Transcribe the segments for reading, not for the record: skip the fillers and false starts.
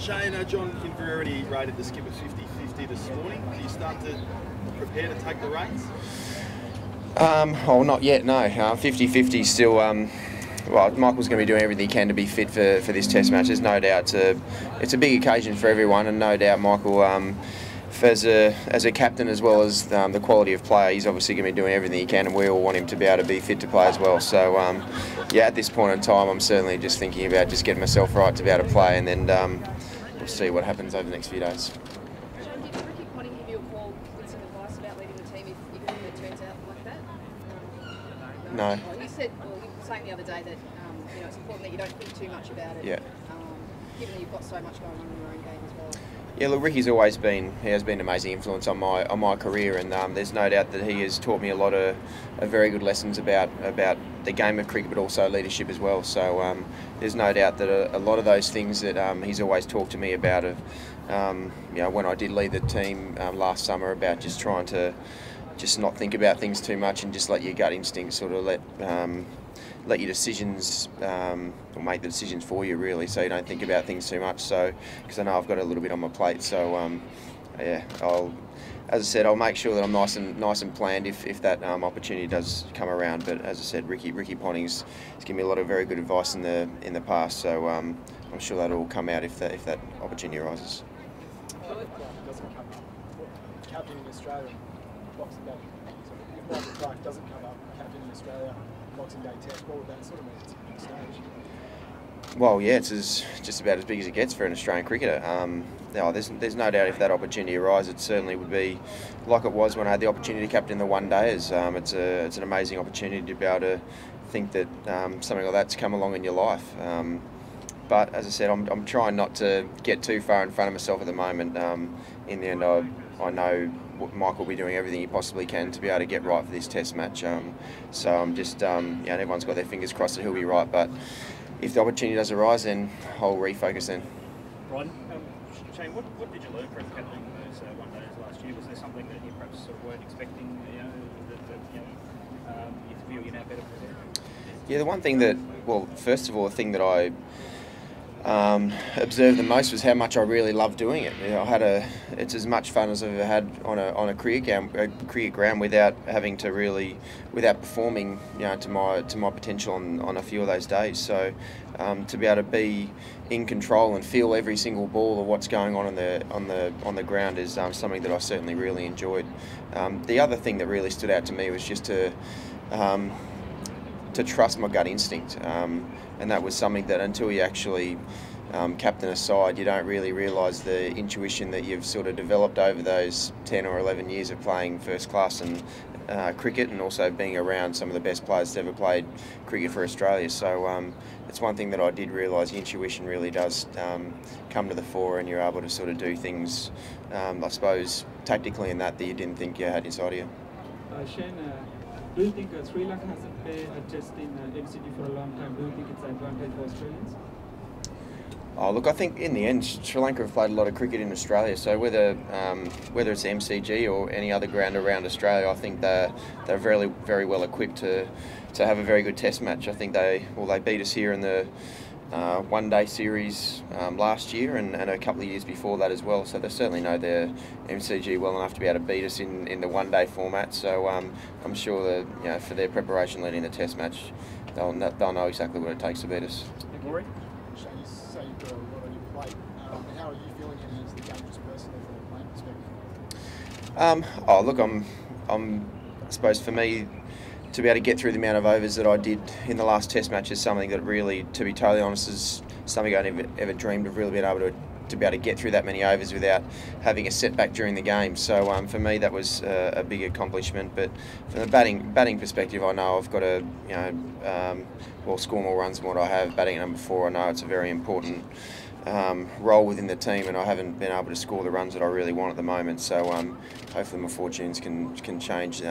Shane, John Kinver rated the skipper 50-50 this morning. Do you start to prepare to take the reins? Oh, not yet, no. 50-50 still. Well, Michael's going to be doing everything he can to be fit for this Test match. There's no doubt it's a big occasion for everyone, and no doubt Michael, as a captain as well as the quality of player, he's obviously going to be doing everything he can, and we all want him to be able to be fit to play as well. So, yeah, at this point in time, I'm certainly just thinking about just getting myself right to be able to play, and then we'll see what happens over the next few days. Shane, did Ricky Ponting give you a call with some advice about leading the team if it turns out like that? No. Well, you said, well, you were saying the other day that it's important that you don't think too much about it. Yeah. Given that you've got so much going on in your own game as well. Yeah, look, Ricky's he has been an amazing influence on my career, and there's no doubt that he has taught me a lot of very good lessons about the game of cricket, but also leadership as well. So there's no doubt that a lot of those things that he's always talked to me about, when I did lead the team last summer, about just trying to just not think about things too much and just let your gut instinct sort of let your decisions or make the decisions for you, really, so you don't think about things too much. So, because I know I've got a little bit on my plate, so yeah, as I said, I'll make sure that I'm nice and planned if that opportunity does come around. But as I said, Ricky Ponting's given me a lot of very good advice in the past, so I'm sure that'll come out if that opportunity arises. Captain in Australia, Boxing Day. So if Michael Clarke doesn't come up, captain in Australia, Boxing Day Test, what would that sort of mean at the stage? Well, yeah, it's just about as big as it gets for an Australian cricketer. There's no doubt if that opportunity arises, it certainly would be like it was when I had the opportunity to captain the one-dayers. It's an amazing opportunity to be able to think that something like that's come along in your life. But as I said, I'm trying not to get too far in front of myself at the moment. In the end, I know Michael will be doing everything he possibly can to be able to get right for this Test match. So I'm just, everyone's got their fingers crossed that he'll be right. But if the opportunity does arise, then I'll refocus then. Ron, Shane, what did you learn from captaining those one days last year? Was there something that you perhaps sort of weren't expecting? You feel you're now better prepared? Yeah, the one thing that, well, first of all, the thing that I observed the most was how much I really love doing it. It's as much fun as I've ever had on a cricket ground without performing to my potential on a few of those days. So to be able to be in control and feel every single ball of what's going on on the ground is something that I certainly really enjoyed. The other thing that really stood out to me was just to trust my gut instinct, and that was something that until you actually captain a side, you don't really realise the intuition that you've sort of developed over those 10 or 11 years of playing first class and cricket, and also being around some of the best players that ever played cricket for Australia. So it's one thing that I did realise, the intuition really does come to the fore, and you're able to sort of do things, I suppose, tactically in that you didn't think you had inside of you. Shane, do you think Sri Lanka hasn't played a test in MCG for a long time? Do you think it's an advantage for Australians? Oh, look, I think in the end, Sri Lanka have played a lot of cricket in Australia. So whether it's MCG or any other ground around Australia, I think they're very, very well equipped to have a very good Test match. I think they beat us here in the one-day series last year and a couple of years before that as well. So they certainly know their MCG well enough to be able to beat us in the one-day format. So I'm sure that for their preparation leading the Test match, they'll know exactly what it takes to beat us. Rory? Shane, you say you've got a lot on your plate. How are you feeling heading into the game just personally from a playing perspective? Look, I suppose for me, to be able to get through the amount of overs that I did in the last Test match is something that really, to be totally honest, is something I never ever dreamed of really being able to be able to get through that many overs without having a setback during the game. So for me, that was a big accomplishment. But from the batting perspective, I know I've got to score more runs than what I have. Batting at number 4, I know it's a very important role within the team, and I haven't been able to score the runs that I really want at the moment. So hopefully my fortunes can change.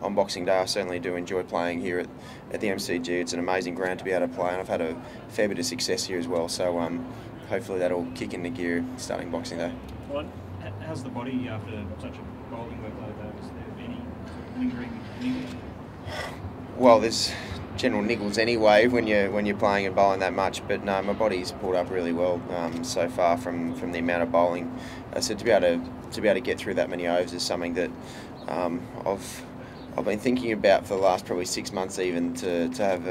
On Boxing Day, I certainly do enjoy playing here at the MCG. It's an amazing ground to be able to play, and I've had a fair bit of success here as well. So hopefully that'll kick into gear starting Boxing Day. Well, how's the body after such a bowling workload? Is there any lingering injury? Well, there's general niggles anyway when you're playing and bowling that much. But no, my body's pulled up really well so far from the amount of bowling. So to be able to get through that many overs is something that I've been thinking about for the last probably 6 months, even to have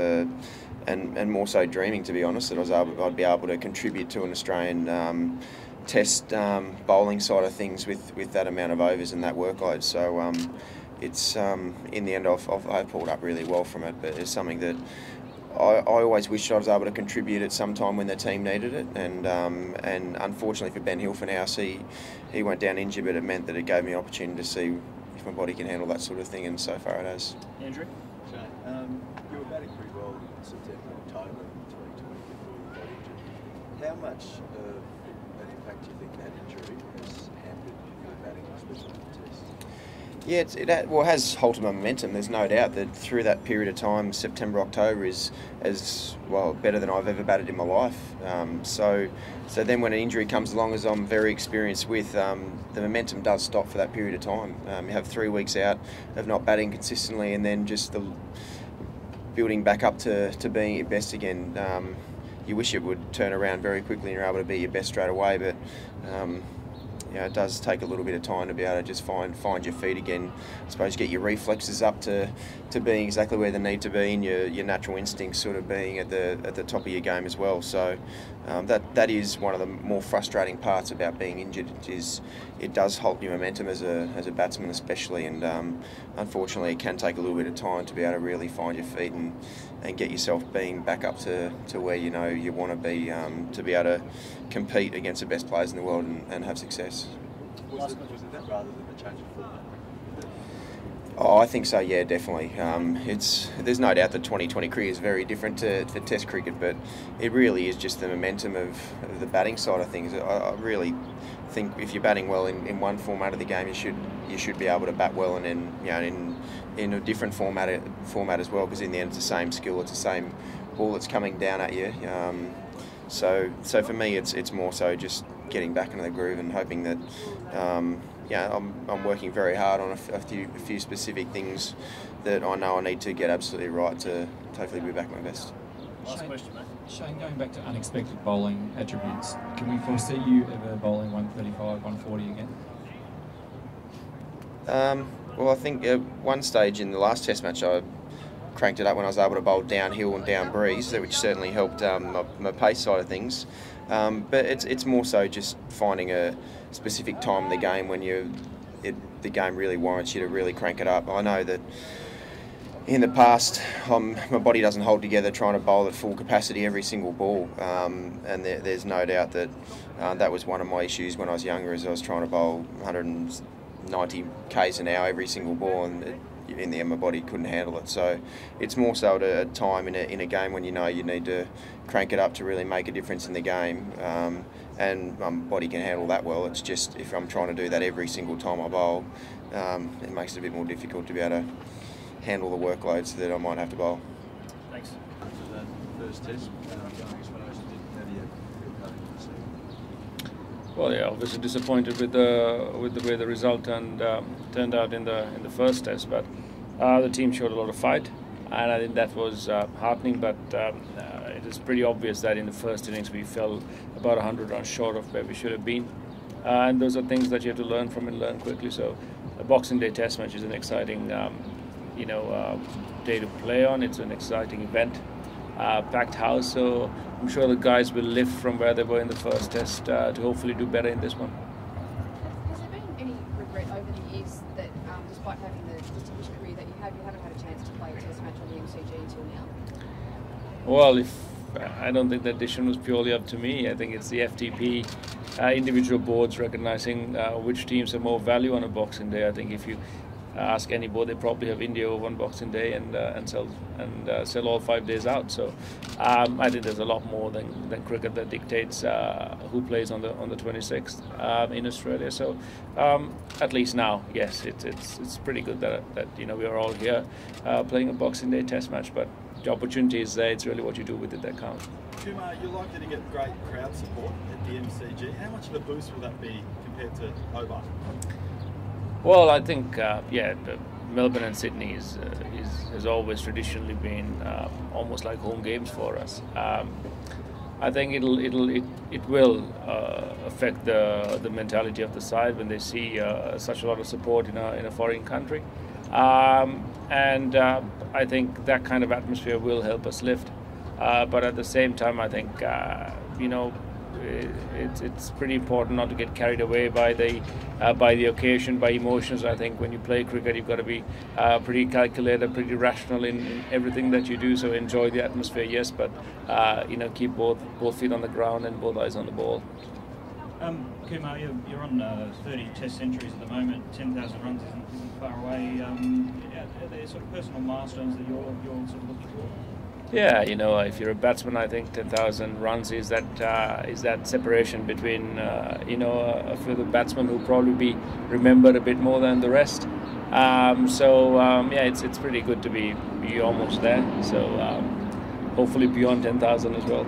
and more so dreaming, to be honest, that I'd be able to contribute to an Australian Test bowling side of things with that amount of overs and that workload. So it's in the end I've pulled up really well from it, but it's something that I always wished I was able to contribute at some time when the team needed it, and unfortunately for Ben Hilfenhaus, he went down injured, but it meant that it gave me an opportunity to see if my body can handle that sort of thing, and so far it has. Andrew? You were batting pretty well in September, October 2020 before you got injured. How much of an impact do you think that injury has hampered your batting, especially in the Test? Yeah, it has halted my momentum. There's no doubt that through that period of time, September, October is as well better than I've ever batted in my life. So then when an injury comes along, as I'm very experienced with, the momentum does stop for that period of time. You have 3 weeks out of not batting consistently, and then just the building back up to being your best again. You wish it would turn around very quickly and you're able to be your best straight away, but it does take a little bit of time to be able to just find your feet again. I suppose get your reflexes up to being exactly where they need to be, and your natural instincts sort of being at the top of your game as well. So that is one of the more frustrating parts about being injured, is it does halt your momentum as a batsman especially, and unfortunately it can take a little bit of time to be able to really find your feet and get yourself being back up to where you know you want to be able to compete against the best players in the world and have success. Was it that rather than a change of format? Oh, I think so, yeah, definitely. There's no doubt that 2020 cricket is very different to Test cricket, but it really is just the momentum of the batting side of things. I really think if you're batting well in one format of the game, you should be able to bat well, and then in a different format as well, because in the end it's the same skill, it's the same ball that's coming down at you. So for me, it's more so just getting back into the groove and hoping that. I'm working very hard on a few specific things that I know I need to get absolutely right to hopefully be back at my best. Last question, mate. Shane, going back to unexpected bowling attributes, can we foresee you ever bowling 135, 140 again? Well, I think at one stage in the last Test match I cranked it up when I was able to bowl downhill and down breeze, which certainly helped my pace side of things. But it's more so just finding a specific time in the game when the game really warrants you to really crank it up. I know that in the past my body doesn't hold together trying to bowl at full capacity every single ball, and there's no doubt that that was one of my issues when I was younger, as I was trying to bowl 190 k's an hour every single ball, and in the end my body couldn't handle it. So it's more so at a time in a game when you know you need to crank it up to really make a difference in the game, and my body can handle that well. It's just if I'm trying to do that every single time I bowl, it makes it a bit more difficult to be able to handle the workloads that I might have to bowl. Thanks. After that first Test, Well, yeah, obviously disappointed with the way the result turned out in the first Test, but the team showed a lot of fight, and I think that was heartening. But it is pretty obvious that in the first innings we fell about 100 runs short of where we should have been, and those are things that you have to learn from and learn quickly. So, a Boxing Day Test match is an exciting, day to play on. It's an exciting event. Packed house, so I'm sure the guys will lift from where they were in the first Test to hopefully do better in this one. Has there been any regret over the years that, despite having the distinguished career that you haven't had a chance to play a Test match on the MCG until now? Well, I don't think that decision was purely up to me. I think it's the FTP individual boards recognizing which teams have more value on a Boxing Day. I think if you ask any board, they probably have India over on Boxing Day and sell all 5 days out. So I think there's a lot more than cricket that dictates who plays on the 26th in Australia. So at least now, yes, it's pretty good that we are all here playing a Boxing Day Test match. But the opportunity is there. It's really what you do with it that counts. Kumar, you're likely to get great crowd support at the MCG. How much of a boost will that be compared to Hobart? Well, I think, Melbourne and Sydney has always traditionally been almost like home games for us. I think it will affect the mentality of the side when they see such a lot of support in a foreign country, and I think that kind of atmosphere will help us lift. But at the same time, I think it's pretty important not to get carried away by the occasion, by emotions. I think when you play cricket, you've got to be pretty calculated, pretty rational in everything that you do. So enjoy the atmosphere, yes, but keep both feet on the ground and both eyes on the ball. Kumar, you're on 30 Test centuries at the moment. 10,000 runs isn't far away. Are there sort of personal milestones that you're sort of looking for? Yeah, if you're a batsman, I think 10,000 runs is that separation between a few of the batsmen who'll probably be remembered a bit more than the rest. It's pretty good to be almost there. So hopefully beyond 10,000 as well.